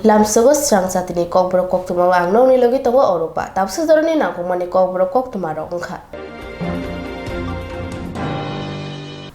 Lamsogo strang satini kokbro koktuma angno ni logi togo Europa. Tapsu doroni nangkumani kokbro koktuma rongkha.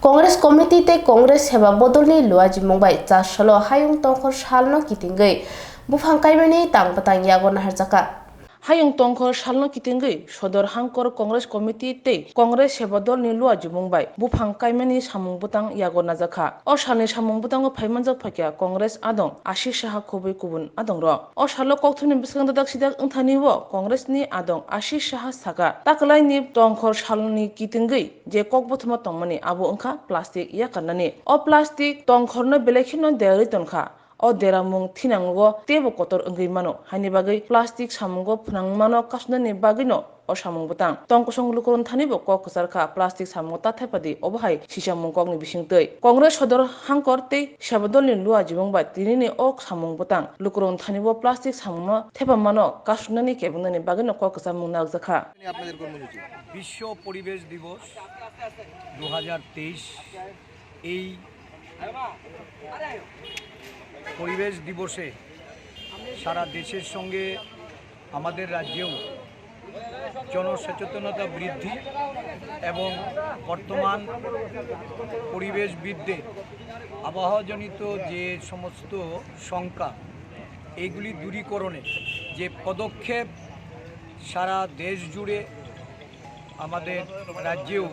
Congress Committee te Congress heba bodolni luaji mongbai chasalo hayung tongkhor salno kitingai bufang kaimani tangpatang yagon harjaka. Hayung tongkhor salno kitingai sodor hangkor Congress Committee te Congress heba dolni luaji mongbai bufang kaimani samung butang yagon najaka. O salni samung butango phaimanjak phakya Congress adong Ashik Saha khobui kubun adong ro. O salo kokthumni biskang dadak sidak ngthani wo Congress ni adong Ashik Saha saka taklai ni tongkhor salni kitingai je kokbothuma tongmani abo ongkha plastic yakanani. O plastic tongkhorno belekhino deori tonkha. O deramung thinango tebo kotor ongui mano hani bagai plastic samungo phunang mano kasnani bagino o samung butang tongkosong lukuron thanibo kok sarkha plastic samung tathapadi obhai sisamung kokni bisingtei Congress sodor hangkor tei sabadolni lua jibong ba tinini ok samung butang lukuron thanibo plastic samungno thepa mano kasnani kebunani bagino kok samung nagjakha আপনাদের কর্মসূচি বিশ্ব পরিবেশ দিবস 2023 এই পরিবেশ দিবসে সারা দেশের সঙ্গে আমাদের রাজ্যেও জনসচেতনতা বৃদ্ধি এবং বর্তমান পরিবেশবিদদের আবহাওয়াজনিত যে সমস্ত শঙ্কা এইগুলি দূরীকরণে যে পদক্ষেপ সারা দেশ জুড়ে আমাদের রাজ্যেও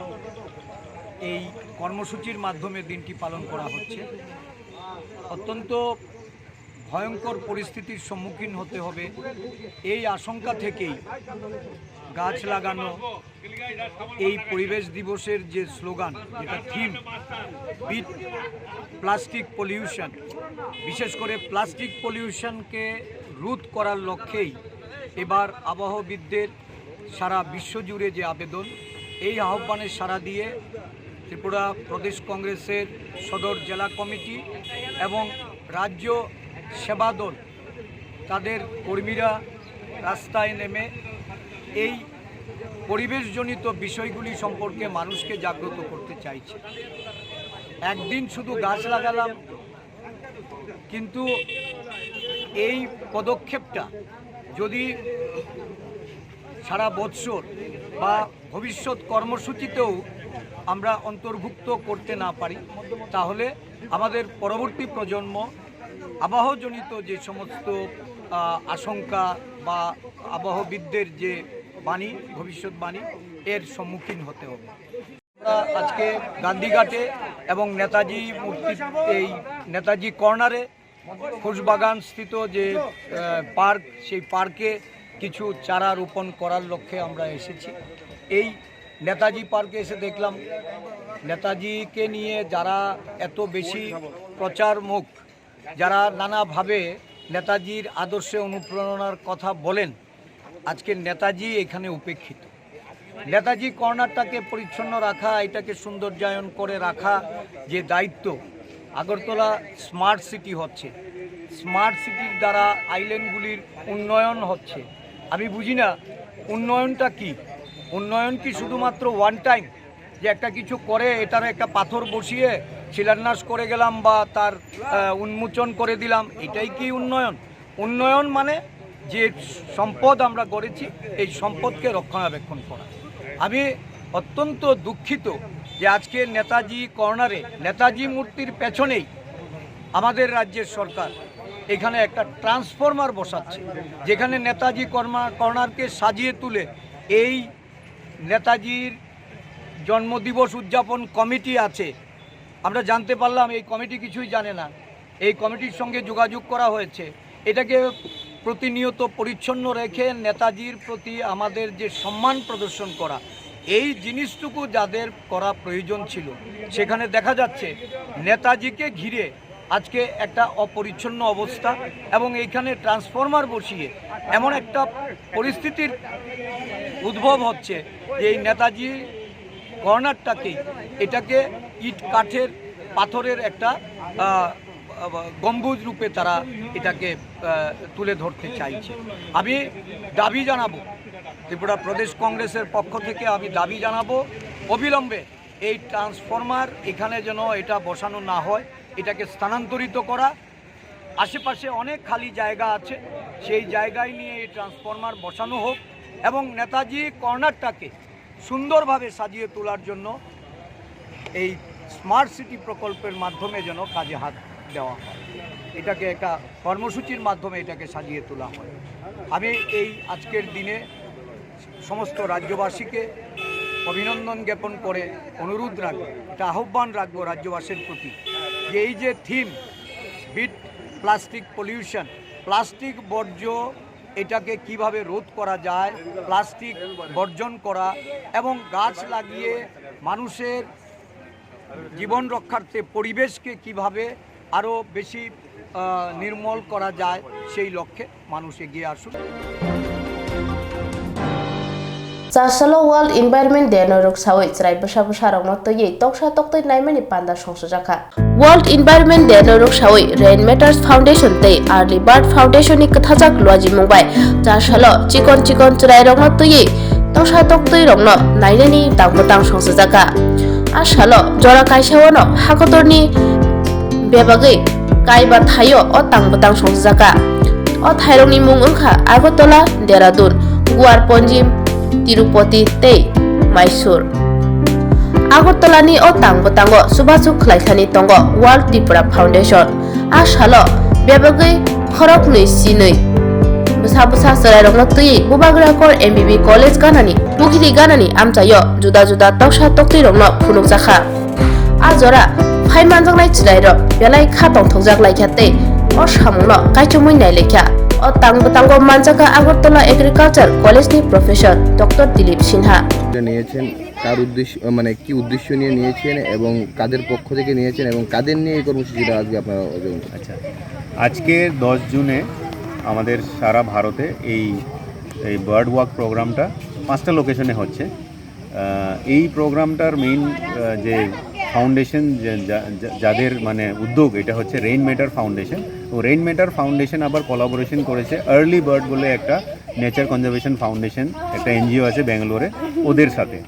এই কর্মসূচির মাধ্যমে দিনটি পালন করা হচ্ছে অত্যন্ত ভয়ঙ্কর পরিস্থিতির সম্মুখীন হতে হবে এই আশঙ্কা থেকেই গাছ লাগানো এই পরিবেশ দিবসের যে স্লোগান যেটা থিম বিট প্লাস্টিক পলিউশন বিশেষ করে প্লাস্টিক পলিউশনকে রোধ করার লক্ষ্যেই এবার আবহাওয়াবিদদের সারা বিশ্বজুড়ে যে আবেদন এই আহ্বানে সাড়া দিয়ে ত্রিপুরা প্রদেশ কংগ্রেসের সদর জেলা কমিটি এবং রাজ্য সেবা দল তাদের কর্মীরা রাস্তায় নেমে এই পরিবেশজনিত বিষয়গুলি সম্পর্কে মানুষকে জাগ্রত করতে চাইছে একদিন শুধু গাছ লাগালাম কিন্তু এই পদক্ষেপটা যদি সারা বৎসর বা ভবিষ্যৎ কর্মসূচিতেও আমরা অন্তর্ভুক্ত করতে না পারি তাহলে আমাদের পরবর্তী প্রজন্ম আবহাওয়াজনিত যে সমস্ত আশঙ্কা বা আবহাওয়াবিদদের যে বাণী ভবিষ্যৎবাণী এর সম্মুখীন হতে হবে আমরা আজকে গান্ধীঘাটে এবং নেতাজি মূর্তি এই নেতাজি কর্নারে খোশবাগান স্থিত যে পার্ক সেই পার্কে কিছু চারা রোপণ করার লক্ষ্যে আমরা এসেছি এই নেতাজি পার্কে এসে দেখলাম নেতাজিকে নিয়ে যারা এত বেশি প্রচার মুখ যারা নানাভাবে নেতাজির আদর্শে অনুপ্রেরণার কথা বলেন আজকে নেতাজি এখানে উপেক্ষিত নেতাজি কর্নারটাকে পরিচ্ছন্ন রাখা এটাকে সৌন্দর্যায়ন করে রাখা যে দায়িত্ব আগরতলা স্মার্ট সিটি হচ্ছে স্মার্ট সিটির দ্বারা আইল্যান্ডগুলির উন্নয়ন হচ্ছে আমি বুঝি না উন্নয়নটা কি উন্নয়ন কি শুধুমাত্র ওয়ান টাইম যে একটা কিছু করে এটার একটা পাথর বসিয়ে শিলান্যাস করে গেলাম বা তার উন্মোচন করে দিলাম এটাই কি উন্নয়ন উন্নয়ন মানে যে সম্পদ আমরা গড়েছি এই সম্পদকে রক্ষণাবেক্ষণ করা আমি অত্যন্ত দুঃখিত যে আজকে নেতাজি কর্নারে নেতাজি মূর্তির পেছনেই আমাদের রাজ্যের সরকার এখানে একটা ট্রান্সফরমার বসাচ্ছে যেখানে নেতাজি কর্নারকে সাজিয়ে তুলে এই নেতাজির জন্মদিবস উদযাপন কমিটি আছে আমরা জানতে পারলাম এই কমিটি কিছুই জানে না এই কমিটির সঙ্গে যোগাযোগ করা হয়েছে এটাকে প্রতিনিয়ত পরিচ্ছন্ন রেখে নেতাজির প্রতি আমাদের যে সম্মান প্রদর্শন করা এই জিনিসটুকু যাদের করা প্রয়োজন ছিল সেখানে দেখা যাচ্ছে নেতাজিকে ঘিরে আজকে একটা অপরিচ্ছন্ন অবস্থা এবং এইখানে ট্রান্সফরমার বসিয়ে এমন একটা পরিস্থিতির উদ্ভব হচ্ছে যে এই নেতাজি কর্নারটাকেই এটাকে ইট কাঠের পাথরের একটা গম্বুজ রূপে তারা এটাকে তুলে ধরতে চাইছে আমি দাবি জানাবো ত্রিপুরা প্রদেশ কংগ্রেসের পক্ষ থেকে আমি দাবি জানাবো অবিলম্বে এই ট্রান্সফরমার এখানে যেন এটা বসানো না হয় এটাকে স্থানান্তরিত করা আশেপাশে অনেক খালি জায়গা আছে, সেই জায়গায় নিয়ে এই ট্রান্সফরমার বসানো হোক এবং নেতাজি কর্নারটাকে সুন্দরভাবে সাজিয়ে তোলার জন্য এই স্মার্ট সিটি প্রকল্পের মাধ্যমে যেন কাজে হাত দেওয়া হয়, এটাকে একটা কর্মসূচির মাধ্যমে এটাকে সাজিয়ে তোলা হয়। আমি এই আজকের দিনে সমস্ত রাজ্যবাসীকে অভিনন্দন জ্ঞাপন করে অনুরোধ রাখবো, এটা আহ্বান রাখবো রাজ্যবাসীর প্রতি যে এই যে theme beat plastic pollution, plastic বর্জ্য এটাকে কিভাবে রোধ করা যায়, প্লাস্টিক বর্জন করা এবং গাছ লাগিয়ে মানুষের জীবন রক্ষার্থে পরিবেশকে কিভাবে আরও বেশি নির্মল করা যায় সেই লক্ষ্যে মানুষ এগিয়ে আসুন। Zasalo World Environment Day no rok sawi chrai basa basa rok no toyi toksa toktoi naimani panda songsojaka. World Environment Day no rok sawi Rain Matters Foundation tei Early Bird Foundation ni kathajak loji mungbai. Zasalo chikon chrai rok no toyi toksa toktoi rok no nainani tangpotang songsojaka. Asalo jora kaisao no hakotorni bebagai kaiba thayo o tangpotang songsojaka. O thairokni mung wngkha Agartala, Dehradun, Guwar Panjim, Tirupati tei Mysore. Agartalani o tangbotango subachu khlaithani tongo World Tripura Foundation. Asalo bebagai khorok nui sinui busa busa sarai rokno tui bubagra kor MBB College ganani bukhiri ganani amchayo juda juda toksa toktui rokno phunukjakha. Ajora phaimanjangnai chirai rok belai kha tongthokjak laikhatei o samungno kaichumui nailekha. O tangbotango manjaka Agartala Agriculture College ni Professor Dr. Dilip Sinha নিয়েছেন, তার উদ্দেশ্য মানে কি উদ্দেশ্য নিয়ে নিয়েছেন এবং কাদের পক্ষ থেকে নিয়েছেন এবং কাদের নিয়ে এই কর্মসূচিটা আজকে আপনারা? আচ্ছা, আজকে 10 জুনে আমাদের সারা ভারতে এই বার্ড ওয়াক প্রোগ্রামটা 5টা লোকেশনে হচ্ছে। এই প্রোগ্রামটার মেইন যে ফাউন্ডেশন যাদের মানে উদ্যোগ এটা হচ্ছে রেইন ম্যাটার ফাউন্ডেশন। তো রেইন ম্যাটার ফাউন্ডেশন আবার কোলাবোরেশন করেছে আর্লি বার্ড বলে একটা নেচার কনজারভেশন ফাউন্ডেশন, একটা এনজিও আছে ব্যাঙ্গালোরে, ওদের সাথে।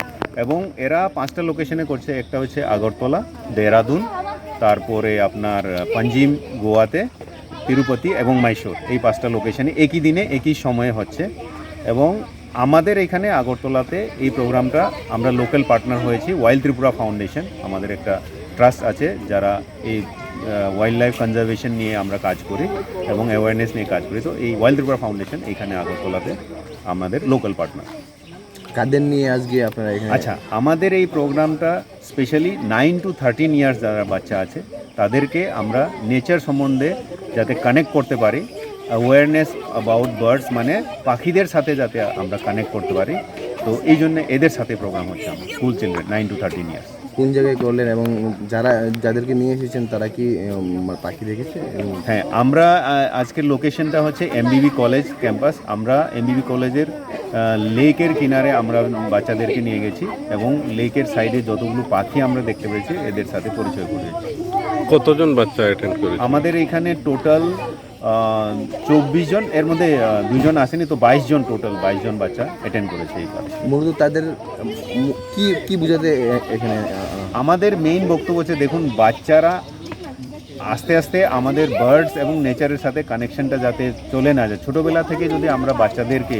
এবং এরা 5টা লোকেশনে করছে, একটা হচ্ছে আগরতলা, দেহরাদুন, তারপরে আপনার পাঞ্জিম গোয়াতে, তিরুপতি এবং মাইসোর। এই 5টা লোকেশনে একই দিনে একই সময়ে হচ্ছে। এবং আমাদের এখানে আগরতলাতে এই প্রোগ্রামটা আমরা লোকাল পার্টনার হয়েছি ওয়াইল্ড ত্রিপুরা ফাউন্ডেশন, আমাদের একটা ট্রাস্ট আছে যারা এই ওয়াইল্ড লাইফ কনজারভেশন নিয়ে আমরা কাজ করি এবং অ্যাওয়ারনেস নিয়ে কাজ করি। তো এই ওয়াইল্ড ত্রিপুরা ফাউন্ডেশন এইখানে আগরতলাতে আমাদের লোকাল পার্টনার। কাদের নিয়ে আজকে আপনারা এখানে? আচ্ছা, আমাদের এই প্রোগ্রামটা স্পেশালি 9 to 13 ইয়ার্স যারা বাচ্চা আছে তাদেরকে আমরা নেচার সম্বন্ধে যাতে কানেক্ট করতে পারি, অ্যাওয়ারনেস অ্যাবাউট বার্ডস মানে পাখিদের সাথে যাতে আমরা কানেক্ট করতে পারি, তো এই জন্য এদের সাথে প্রোগ্রাম হচ্ছে আমার স্কুল চিলড্রেন 9 to 13 ইয়ার্স। কোন জায়গায় করলেন এবং যাদেরকে নিয়ে এসেছেন তারা কি পাখি দেখেছে? হ্যাঁ, আমরা আজকের লোকেশনটা হচ্ছে এমবিবি কলেজ ক্যাম্পাস। আমরা এমবিবি কলেজের লেকের কিনারে আমরা বাচ্চাদেরকে নিয়ে গেছি এবং লেকের সাইডে যতগুলো পাখি আমরা দেখতে পেয়েছি এদের সাথে পরিচয় করেছি। কতজন বাচ্চা অ্যাটেন্ড করেছে? আমাদের এখানে টোটাল 24 জন, এর মধ্যে 2 জন আসেনি, তো 22 জন টোটাল 22 জন বাচ্চা অ্যাটেন্ড করেছে এই ক্লাসে। মূলত তাদের কি বুঝাতে এখানে? আমাদের মেইন বক্তব্য হচ্ছে দেখুন, বাচ্চারা আস্তে আস্তে আমাদের বার্ডস এবং নেচারের সাথে কানেকশনটা যাতে চলে না যায়। ছোটোবেলা থেকে যদি আমরা বাচ্চাদেরকে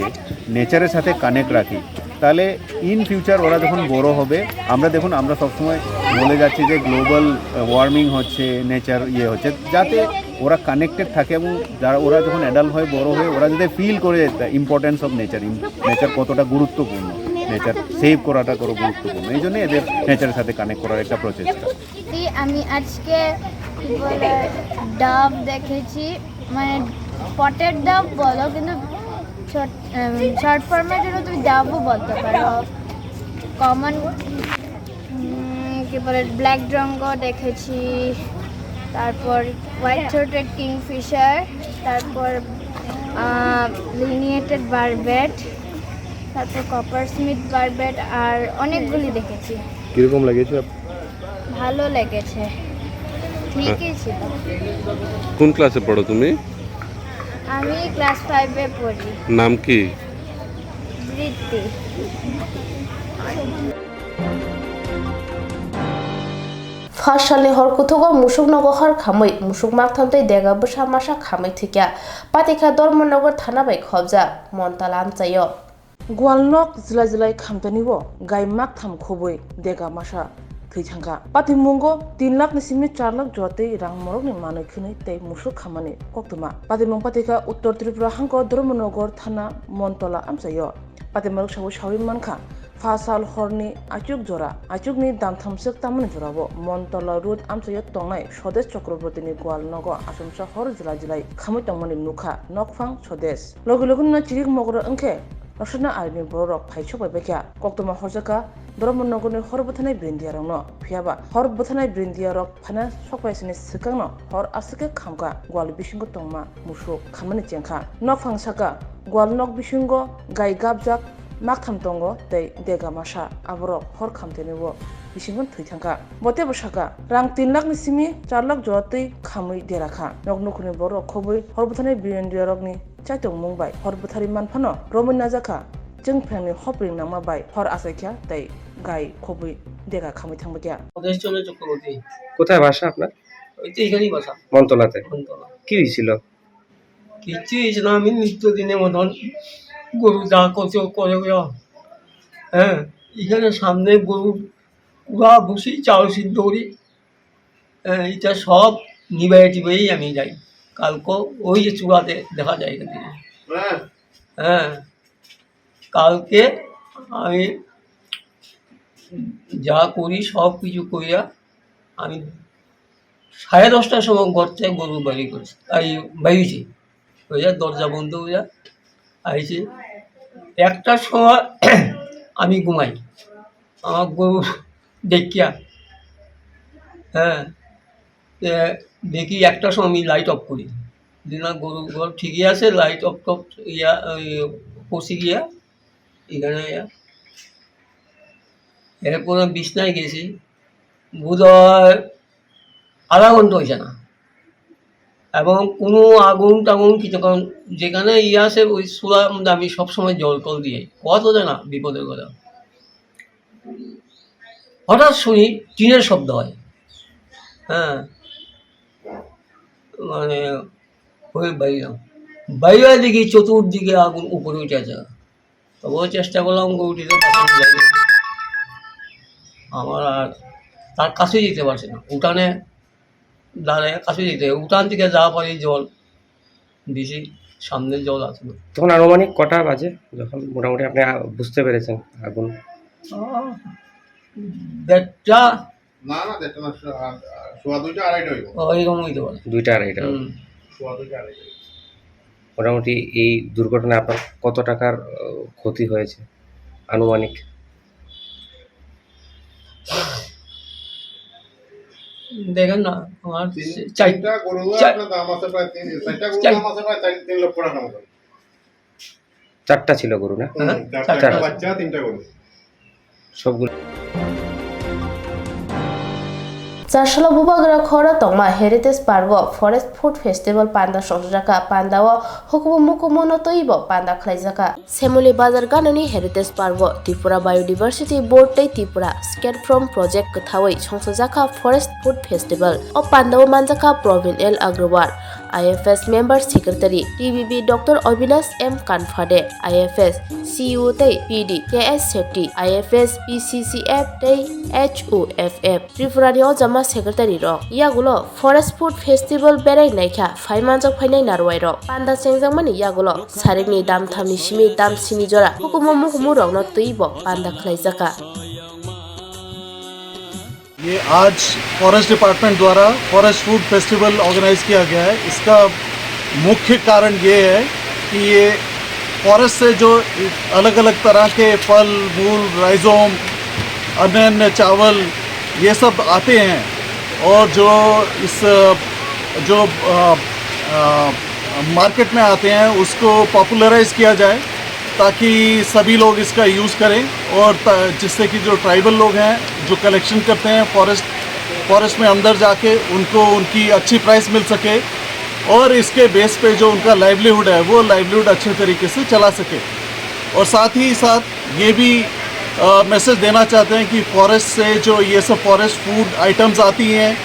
নেচারের সাথে কানেক্ট রাখি তাহলে ইন ফিউচার ওরা যখন বড় হবে, আমরা দেখুন আমরা সবসময় বলে যাচ্ছি যে গ্লোবাল ওয়ার্মিং হচ্ছে, নেচার হচ্ছে, যাতে ওরা কানেক্টেড থাকে এবং যারা ওরা যখন অ্যাডাল্ট হয়, বড় হয়ে ওরা যাতে ফিল করে ইম্পর্টেন্স অফ নেচার কতটা গুরুত্বপূর্ণ, নেচার সেভ করাটা কত গুরুত্বপূর্ণ, এই জন্য এদের নেচারের সাথে কানেক্ট করার একটা প্রচেষ্টা। আমি আজকে ডাব দেখেছি, মানে স্পটেড ডাব বলো, কিন্তু শর্ট ফর্মের জন্য তুমি ডাবও বলতে পারো। কমন কি বলে ব্ল্যাক ড্রঙ্গো দেখেছি, তারপর হোয়াইট থ্রোটেড কিংফিশার, তারপর লিনিয়েটেড বারবেট, তারপর কপার স্মিথ বারবেট, আর অনেকগুলি দেখেছি। কীরকম লেগেছে? ভালো লেগেছে, ঠিকই ছিল। কোন ক্লাসে পড়ো তুমি? আমি ক্লাস 5-এ পড়ি। নাম কি? বৃত্তি। फार्स्ट सालनि हर कुथुगो मुसुकनगो हर खामै मुसुक मागथामतै देगा बसा मासा खामै थिकिया पातिखा धर्मनगर थाना bai खबजा मनतालाम चायो gwalnok zilai zilai khamtaniwo gaimak tham khoboi dega masa thaichangka patimungo 3 lakh ni simi 4 lakh jotei rang morok ni manoi khini tei musuk khamani koktuma patimung patika uttor tripura hangko dhormonogor thana montola amchayo patimurok sabu sawi manka fasal horni achuk jora achukni damthamsek tamani jorabo montola road amchayo tongnai Swadesh Chakraborty ni gwalnogo asumsa hor zilai zilai khamoi tongmani nukha nokfang Swadesh logi logina chirik mogro angke Rosana Army Borok Paichok Bekia, Koktoma Hosaka, Dromonogoni Horbotanai Brindiarano, Piaba, Horbotanai Brindiarok, Pana Sokwaisini Sikano, Hor Asaka Kamka, Gwal Bishingo Tongma, Mushu, Kamani Chenka, Nokfang Saka, Gwal Nok Bishingo, Gai Gabjak, Maktam Tongo, Dega Masha, Aborok, Hor Kamteniwo, Bishingon Tuitanka, Botebo Shaka, Rang Tinlak Nisimi, Charlok Joti, Kamui Deraka, Noknokuni Borok Kobui, Horbotanai Brindiarokni. Chaitong Mumbai, Hor Buthari Manphano, Roman Nazaka, Jungpengni Hopring Namabai, Hor Asakya, Dai, Gai, Kobui, Dega Kamitangbakia. কোথায় বাসা আপনার? ওইতো এখানেই বাসা মন্তলাতে। মনতলা। কি হয়েছিল? কিচ্ছু হয়েছিল আমি নিত্যদিনের মতন গরু যা করছে করে হ্যাঁ এখানে সামনে গরু পুরা বসি চাল সিদ্ধ করি এটা সব নিবাই টিবাই আমি যাই কালকে ওই যে চূড়াতে দেখা যায় এখান থেকে হ্যাঁ কালকে আমি যা করি সব কিছু করিয়া আমি 10:30টার সময় ঘর থেকে গরু বাড়ি করেছি বাইরেছি হইয়া দরজা বন্ধ হইয়া আইছি 1টার সময় আমি ঘুমাই আমার গরু দেখিয়া হ্যাঁ দেখি 1টার সময় আমি লাইট অফ করি দিনা গরু ঘর ঠিকই আছে লাইট অফ টফ ইয়া পশি গিয়া এখানে এরপর বিছনায় গেছি বোধহয় আধা ঘন্টা হয়েছে না এবং কোনো আগুন টাগুন কিছুক্ষণ যেখানে ইয়ে আসে ওই চুলার মধ্যে আমি সবসময় জল টল দিয়ে কত যায় না বিপদের কথা হঠাৎ শুনি টিনের শব্দ হয় হ্যাঁ মানে ওই বাইরে দেখি চতুর্দিকে আগুন উপরে উঠে আছে তবুও চেষ্টা করলাম গরুটিতে আমার আর তার কাছে যেতে পারছে না উঠানে দাঁড়ায় কাছে যেতে উঠান থেকে যা পারি জল বেশি সামনে জল আসে না তখন আনুমানিক কটা বাজে যখন মোটামুটি আপনি বুঝতে পেরেছেন আগুন? 1:30 না না 1:30 না সোয়া 2টা 2:30 হইব ওইরকম হইতে পারে 2টা 2:30 সোয়া 2টা 2:30 মোটামুটি এই দুর্ঘটনায় আপনার কত টাকার ক্ষতি হয়েছে আনুমানিক? দেখেন না আমার 4টা গরু আপনার দাম আছে প্রায় 4টা গরু দাম আছে প্রায় 3 লক্ষ টাকা মতো 4টা ছিল গরু না? 4টা বাচ্চা 3টা গরু সবগুলো Zarshala Bubagra Khora Tongma Heritage Pargo Forest Food Festival Panda Songjaka Pandawa Hukumu Mukumono Toibo Panda Klaizaka Semuli Bazar Ganani Heritage Pargo Tripura Biodiversity Board Tei Tripura Scared From Project Kathawai Songsojaka Forest Food Festival O Pandawa Manjaka Provin L Agrawal IFS Member Secretary TBB Dr. Obinash M. Kanfade IFS CU Tei PD KS Shetty IFS PCCF Tei HUFF Tripura Rio Jama Secretary Rock Yagulo Forest Food Festival Berai Naikha Faimanjak Fainai Narwai Rock Panda Sengjangmani Yagulo Saringni Dam Thamni Simi Dam Sini Jora Hukumu Mukumu Rock No Tuibo Panda Klaizaka ये आज forest department द्वारा forest food festival organise किया गया है। इसका मुख्य कारण ये है कि ये फॉरेस्ट से जो अलग अलग तरह के फल मूल राइजोम अन्य चावल ये सब आते हैं और जो इस जो मार्केट में आते हैं उसको पॉपुलराइज किया जाए ताकि सभी लोग इसका यूज़ करें और जिससे कि जो ट्राइबल लोग हैं जो कलेक्शन करते हैं फॉरेस्ट में अंदर जाके उनको उनकी अच्छी प्राइस मिल सके और इसके बेस पे जो उनका लाइवलीहुड है वो लाइवलीहुड अच्छे तरीके से चला सके और साथ ही साथ ये भी मैसेज देना चाहते हैं कि फॉरेस्ट से जो ये सब फॉरेस्ट फूड आइटम्स आती हैं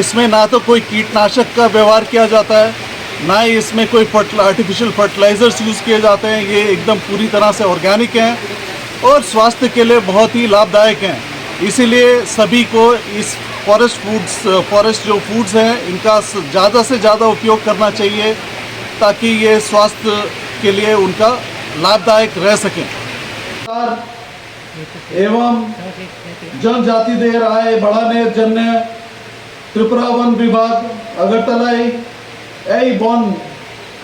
इसमें ना तो कोई कीटनाशक का व्यवहार किया जाता है, ना ही इसमें कोई आर्टिफिशियल फर्टिलाइजर्स यूज़ किए जाते हैं। ये एकदम पूरी तरह से ऑर्गेनिक हैं और स्वास्थ्य के लिए बहुत ही लाभदायक हैं। इसीलिए सभी को इस फॉरेस्ट जो फूड्स हैं इनका ज़्यादा से ज़्यादा उपयोग करना चाहिए ताकि ये स्वास्थ्य के लिए उनका लाभदायक रह सकें। एवं जनजाति देर आय बढ़ाने जन्य त्रिपुरा वन विभाग अगरतलाई এই বন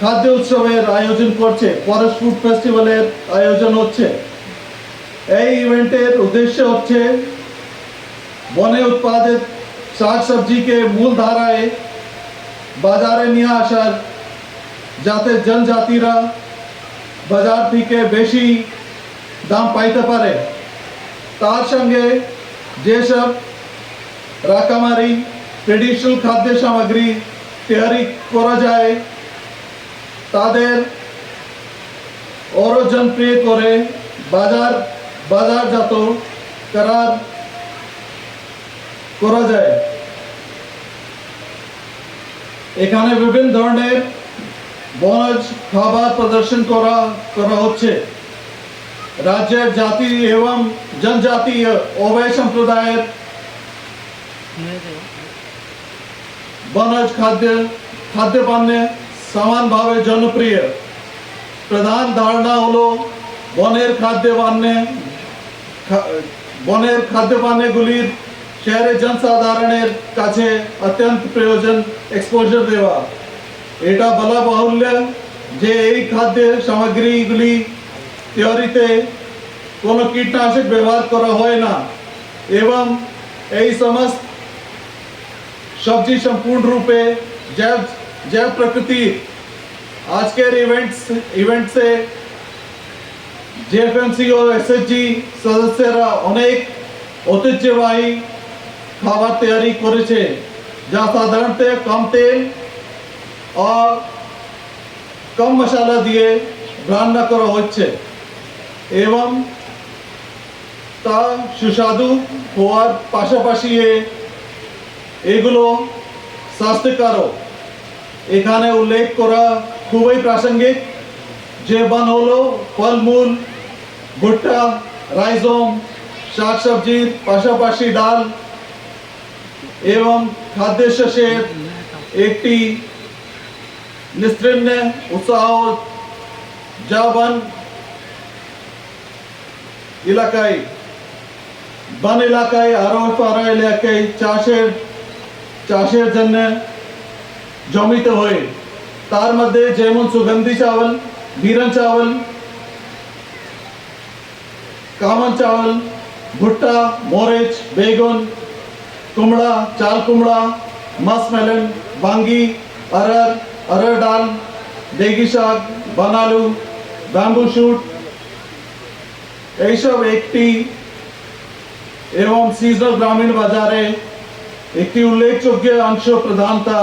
খাদ্য উৎসবের আয়োজন করছে, ফরেস্ট ফুড ফেস্টিভ্যালের আয়োজন হচ্ছে। এই ইভেন্টের উদ্দেশ্য হচ্ছে বনে উৎপাদিত শাক সবজিকে মূল ধারায় বাজারে নিয়ে আসার, যাতে জনজাতিরা বাজার থেকে বেশি দাম পাইতে পারে। তার সঙ্গে যেসব রাকামারি ট্রেডিশনাল খাদ্য সামগ্রী তৈরি করা যায় তাদের আরও জনপ্রিয় করে বাজারজাত করা যায়। এখানে বিভিন্ন ধরনের বনজ খাবার প্রদর্শন করা হচ্ছে। রাজ্যের জাতি এবং জনজাতীয় উভয় সম্প্রদায়ের বনজ খাদ্য পণ্য সমানভাবে জনপ্রিয়। প্রধান ধারণা হলো বনের খাদ্য পণ্যগুলির শহরের জনসাধারণের কাছে অত্যন্ত প্রয়োজন এক্সপোজার দেওয়া। এটা বলা বাহুল্য যে এই খাদ্য সামগ্রীগুলি তৈরিতে কোনো কীটনাশক ব্যবহার করা হয় না এবং এই সমস্ত सब्जी संपूर्ण रूपे जैव प्रकृति। आज के इवेंट से जेएफएमसी और एसएचजी सदस्यरा अनेक ঐতিহ্যবাহী খাবার তৈরি করেছে যা সাধারণত কম তেল ও কম মশলা দিয়ে রান্না করা হচ্ছে এবং তা সুস্বাদু হওয়ার পাশাপাশি এগুলো স্বাস্থ্যকরও। এখানে উল্লেখ করা খুবই প্রাসঙ্গিক যে বন হলো ফলমূল, ভুট্টা, রাইজোম, শাকসবজির পাশাপাশি ডাল এবং খাদ্যশস্যের একটি নিস্ত্রিন্য উৎসাহ যা বন এলাকায় আরো পাড়া এলাকায় চাষের জন্য জমিত হয়। তার মধ্যে যেমন সুগন্ধি চাवल, বিরন চাवल, কামন চাवल, ভুট্টা, মরিচ, বেগুন, কুমড়া, চাল কুমড়া, মাসমেলন, বাঙ্গি, अरहर ডাল, ডেগি শাক, বানালু, ব্যাম্বু শুট এইসব একটি এবং সিজনাল গ্রামীণ বাজারে একটি উল্লেখযোগ্য অংশ প্রধানতা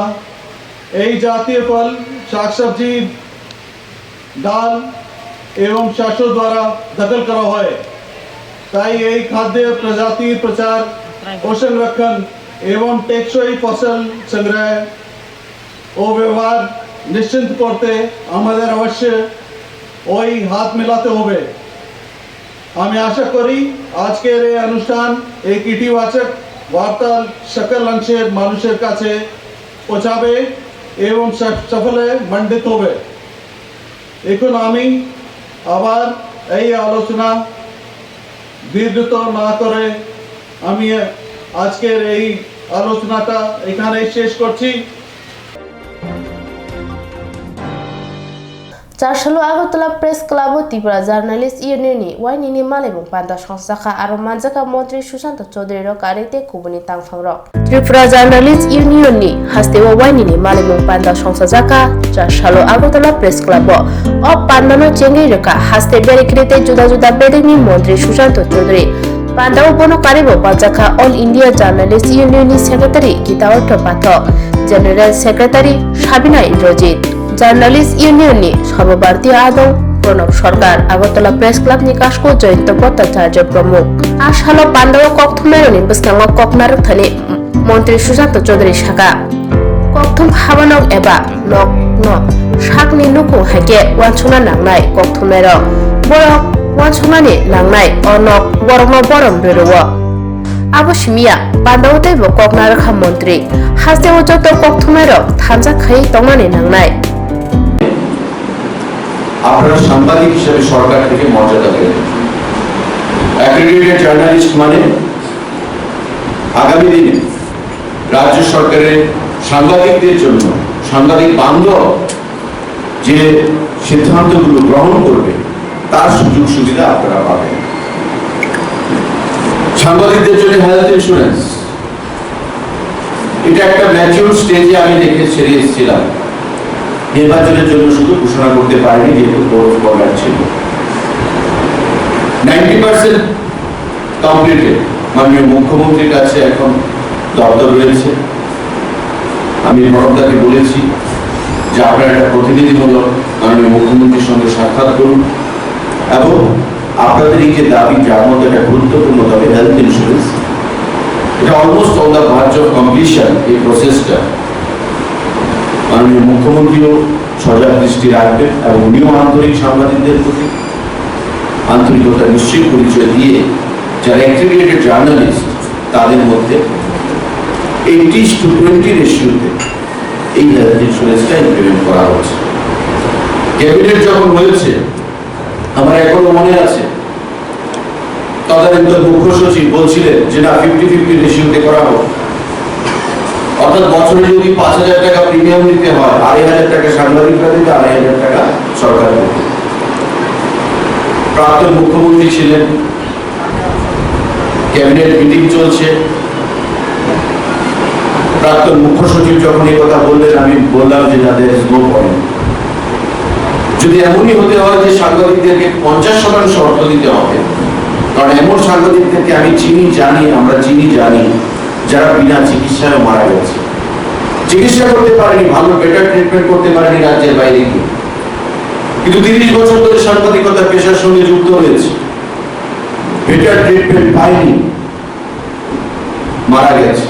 এই জাতীয় ফল, শাকসবজি, ডাল এবং শস্য দ্বারা দখল করা হয়। তাই এই খাদ্য প্রজাতির প্রচার ও সংরক্ষণ এবং টেকসই ফসল সংগ্রহ ও ব্যবহার নিশ্চিত করতে আমাদের অবশ্য ওই হাত মেলাতে হবে। আমি আশা করি আজকের এই অনুষ্ঠান এক ইতিবাচক বার্তা সকল অংশের মানুষের কাছে পৌঁছাবে এবং সফলে মণ্ডিত হবে। এখন আমি আবার এই আলোচনা দীর্ঘত না করে আমি আজকের এই আলোচনাটা এখানে শেষ করছি। Charshalo Agotala Press Club Tripura Journalist Union Wainini Malibung Panda Sonsaka Aro Manjaka Montri Susanto Chaudhary ro karite kubuni tangphangro Tripura Journalist Union ni hastewa Wainini Malibung Panda Songsajaka Charshalo Agotala Press Club o Pandano Chengi roka haste berekrite juda juda bedeni Montri Susanto Chaudhary Panda ubono karibo Panjaka All India Journalist Union ni Secretary Gitaortho Patho General Secretary Shabina Indrojit Journalist Union ni সর্বভারতীয় আদৌ প্রণব সরকার Agartala press club নিকাশকো Jayanta Bhattacharya প্রমুখ আশালো Pandava ককথুমেরনি বসকাঙ্গ ককনারক Thani মন্ত্রী সুশান্ত চৌধুরী শাখা ককথুম হাবানক এবা knock ন শাকনি নুকু হাইকে ওয়ানসুনা নাংনাই ককথুমের বরক ওয়ানসুনানি নাংনাই অনক বরম বরম বেরোয় আবসিমিয়া পান্ডবতে ককনারখা মন্ত্রী হাসতে যত ককথুমের থানজা খাই তংনানি নাংনাই আপনারা সাংবাদিক হিসেবে সরকার থেকে মর্যাদা পেলেন। অ্যাক্রেডিটেড জার্নালিস্ট মানে আগামী দিনে রাজ্য সরকারের সাংবাদিকদের জন্য সাংবাদিক বান্ধব যে সিদ্ধান্তগুলো গ্রহণ করবে তার সুযোগ সুবিধা আপনারা পাবেন। সাংবাদিকদের জন্য হেলথ ইন্স্যুরেন্স, এটা একটা ম্যাচিউর স্টেজে আমি দেখে ছেড়ে এসেছিলাম। নির্বাচনের জন্য শুধু ঘোষণা করতে পারেনি, যেহেতু ফরম্যাট ছিল। 90% কমপ্লিটেড। মাননীয় মুখ্যমন্ত্রীর কাছে এখন দপ্তর রয়েছে। আমি প্রণবদাকে বলেছি যে আপনারা একটা প্রতিনিধিমূলক মাননীয় মুখ্যমন্ত্রীর সঙ্গে সাক্ষাৎ করুন এবং আপনাদের এই যে দাবি, যার মধ্যে একটা গুরুত্বপূর্ণ দাবি হেলথ ইন্স্যুরেন্স, এটা almost on the verge of completion. এই প্রসেসটা মাননীয় মুখ্যমন্ত্রীও সজাগ দৃষ্টি রাখবেন এবং উনিও আন্তরিক সাংবাদিকদের প্রতি আন্তরিকতা নিশ্চয়ই পরিচয় দিয়ে যারা অ্যাক্রেডিটেড জার্নালিস্ট তাদের মধ্যে 80-20 রেশিওতে এই হেলথ ইন্স্যুরেন্সটা ইমপ্লিমেন্ট করা হচ্ছে। ক্যাবিনেট যখন হয়েছে, আমার এখনো মনে আছে তদানীন্তন মুখ্য সচিব বলছিলেন যে না 50-50 রেশিওতে করা হোক, অর্থাৎ বছরে যদি 5,000 টাকা প্রিমিয়াম দিতে হয়, 2,500 টাকা সাংবাদিকরা দিতে, 2,500 টাকা সরকার দিতে। প্রাক্তন মুখ্যমন্ত্রী ছিলেন, ক্যাবিনেট মিটিং চলছে, প্রাক্তন মুখ্য সচিব যখন এই কথা বললেন, আমি বললাম যে যাদের নো পয়েন্ট, যদি এমনই হতে হয় যে সাংবাদিকদেরকে 50% অর্থ দিতে হবে, কারণ এমন সাংবাদিকদেরকে আমি আমরা চিনি জানি যারা বিনা চিকিৎসায় মারা গেছে, চিকিৎসা করতে পারেনি, ভালো বেটার ট্রিটমেন্ট করতে পারেনি রাজ্যের বাইরে গিয়ে, কিন্তু 30 বছর ধরে সাংবাদিকতা পেশার সঙ্গে যুক্ত হয়েছে, বেটার ট্রিটমেন্ট পায়নি, মারা গেছে,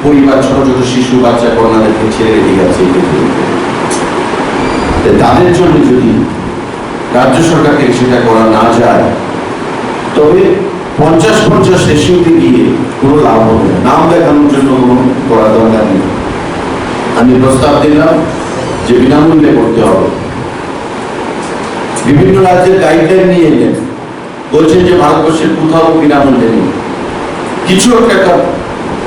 পরিবার ছোট ছোট শিশু বাচ্চা কন্যাদেরকে ছেড়ে রেখে গেছে। তাদের জন্য যদি রাজ্য সরকার থেকে সেটা করা না যায়, তবে 50-50 রেশিওতে গিয়ে কোনো লাভ হবে না। নাম দেখানোর জন্য কোনো করা দরকার নেই। আমি প্রস্তাব দিলাম যে বিনামূল্যে করতে হবে। বিভিন্ন রাজ্যের গাইডলাইন নিয়ে এলেন, বলছেন যে ভারতবর্ষের কোথাও বিনামূল্যে নেই, কিছু একটা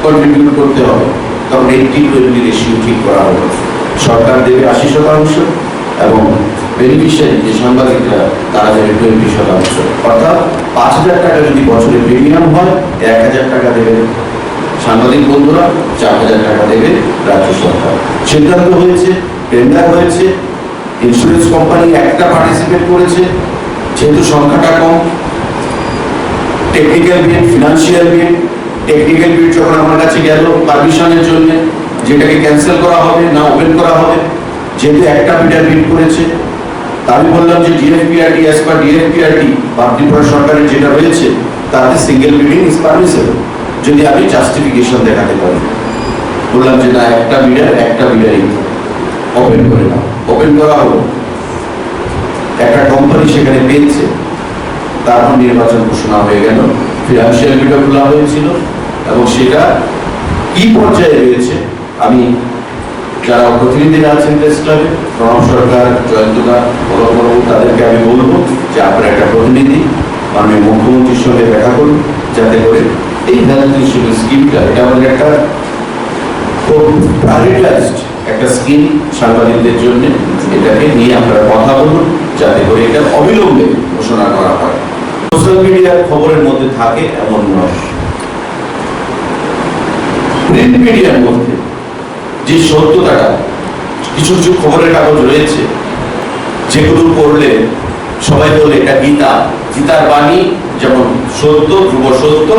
কন্ট্রিবিউট করতে হবে, তখন 80-20 রেশিও ঠিক করা হবে। সরকার দেবে 80% এবং বেনিফিশিয়ারি যে সাংবাদিকরা তারা দেবে 20%। অর্থাৎ 5,000 টাকা যদি বছরে প্রিমিয়াম হয়, 1,000 টাকা দেবে সাংবাদিক বন্ধুরা, 4,000 টাকা দেবে রাজ্য সরকার। সিদ্ধান্ত হয়েছে, টেন্ডার হয়েছে, ইন্স্যুরেন্স কোম্পানি একটা পার্টিসিপেট করেছে, যেহেতু সংখ্যাটা কম। টেকনিক্যাল বিড, ফিনান্সিয়াল বিড, টেকনিক্যাল বিড যখন আমার কাছে গেল পারমিশনের জন্য, যেটাকে ক্যান্সেল করা হবে না ওপেন করা হবে, যেহেতু একটা বিডার বিড করেছে, আমি বললাম যে ডিএফপিআরটি অ্যাজ পার ডিএফপিআরটি বা ত্রিপুরা সরকারের যেটা রয়েছে তাতে সিঙ্গেল বিডিং ইজ পারমিসেবল, যদি আমি জাস্টিফিকেশন দেখাতে পারি। বললাম যে না, একটা বিডারই ওপেন করে নাও। ওপেন করা হলো, একটা কোম্পানি সেখানে পেয়েছে, তারপর নির্বাচন ঘোষণা হয়ে গেল, ফিনান্সিয়াল বিডও খোলা হয়েছিল এবং সেটা কি পর্যায়ে রয়েছে আমি যারা প্রতিনিধিরা আছেন প্রেস ক্লাবে, প্রণব সরকার, জয়ন্তদা, বড় তাদেরকে আমি বলবো যে আপনারা একটা প্রতিনিধি মাননীয় মুখ্যমন্ত্রীর সঙ্গে দেখা করুন, যাতে করে এই হেলথ ইন্স্যুরেন্স স্কিমটা, এটা আমাদের একটা খুব প্রায়োরিটাইজড একটা স্কিম সাংবাদিকদের জন্য, এটাকে নিয়ে আপনারা কথা বলুন, যাতে করে এটা অবিলম্বে ঘোষণা করা হয়। সোশ্যাল মিডিয়ার খবরের মধ্যে থাকে এমন নয়, প্রিন্ট মিডিয়ার মধ্যে যে সত্যতাটা, কিছু কিছু খবরের কাগজ রয়েছে যেগুলো পড়লে সবাই বলে এটা গীতার বাণী, যেমন সত্য, ধ্রুব সত্য,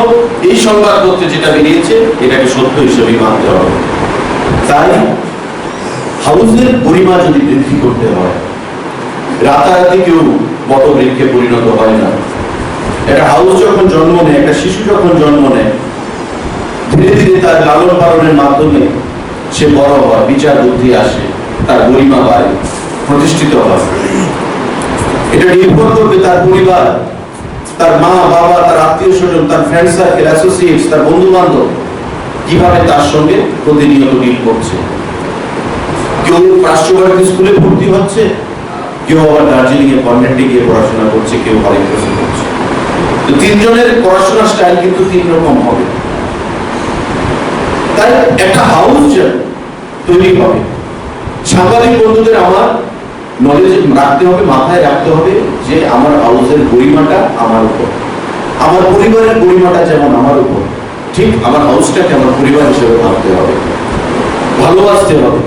এই সংবাদপত্রে যেটা বেরিয়েছে এটাকে সত্য হিসেবে মানতে হবে। তাই হাউসের পরিমাণ যদি বৃদ্ধি করতে হয়, রাতারাতি কেউ বটবৃক্ষে পরিণত হয় না। একটা হাউস যখন জন্ম নেয়, একটা শিশু যখন জন্ম নেয়, ধীরে ধীরে তার লালন পালনের মাধ্যমে সে বড় হয়, বিচার বুদ্ধি আসে, তার গরিমা বাড়ে, প্রতিষ্ঠিত হয়। এটা নির্ভর করবে তার পরিবার, তার মা বাবা, তার আত্মীয় স্বজন, তার ফ্রেন্ড সার্কেল, অ্যাসোসিয়েটস, তার বন্ধু বান্ধব কিভাবে তার সঙ্গে প্রতিনিয়ত ডিল করছে। কেউ পার্শ্ববর্তী স্কুলে ভর্তি হচ্ছে, কেউ আবার দার্জিলিং এ কনভেন্টে গিয়ে পড়াশোনা করছে, কেউ হরিক্রসে করছে। তো তিনজনের পড়াশোনার স্টাইল কিন্তু তিন রকম হবে। তাই একটা হাউস তৈরি হবে। সাংবাদিক বন্ধুদের আমার নলেজ রাখতে হবে, মাথায় রাখতে হবে যে আমার হাউসের গরিমাটা আমার উপর, আমার পরিবারের গরিমাটা যেমন আমার উপর, ঠিক আমার হাউসটাকে আমার পরিবার হিসেবে ভাবতে হবে, ভালোবাসতে হবে।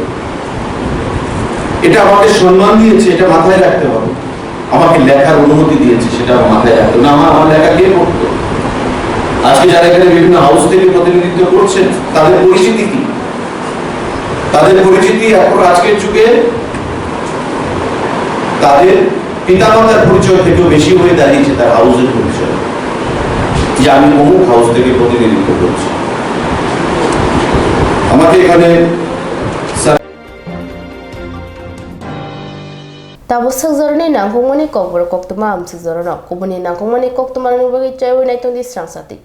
এটা আমাকে সম্মান দিয়েছে, এটা মাথায় রাখতে হবে। আমাকে লেখার অনুমতি দিয়েছে, সেটা আমার মাথায় রাখতে হবে। না আমার লেখা কে করতো? আজকে যারা এখানে বিভিন্ন হাউস থেকে প্রতিনিধিত্ব করছেন, তাদের পরিচিতি কি? তাদের পরিচিতি এখন আজকের যুগে তাদের পিতামাতার পরিচয় থেকেও বেশি হয়ে দাঁড়িয়েছে তার হাউসের পরিচয়, যে আমি অমুক হাউস থেকে প্রতিনিধিত্ব করছি। আমাকে এখানে Tabusuk zoroni nangkungmani kokbor koktuma amsuk zorono kubuni nangkungmani koktuma nubagi chayu naitong di srang sati.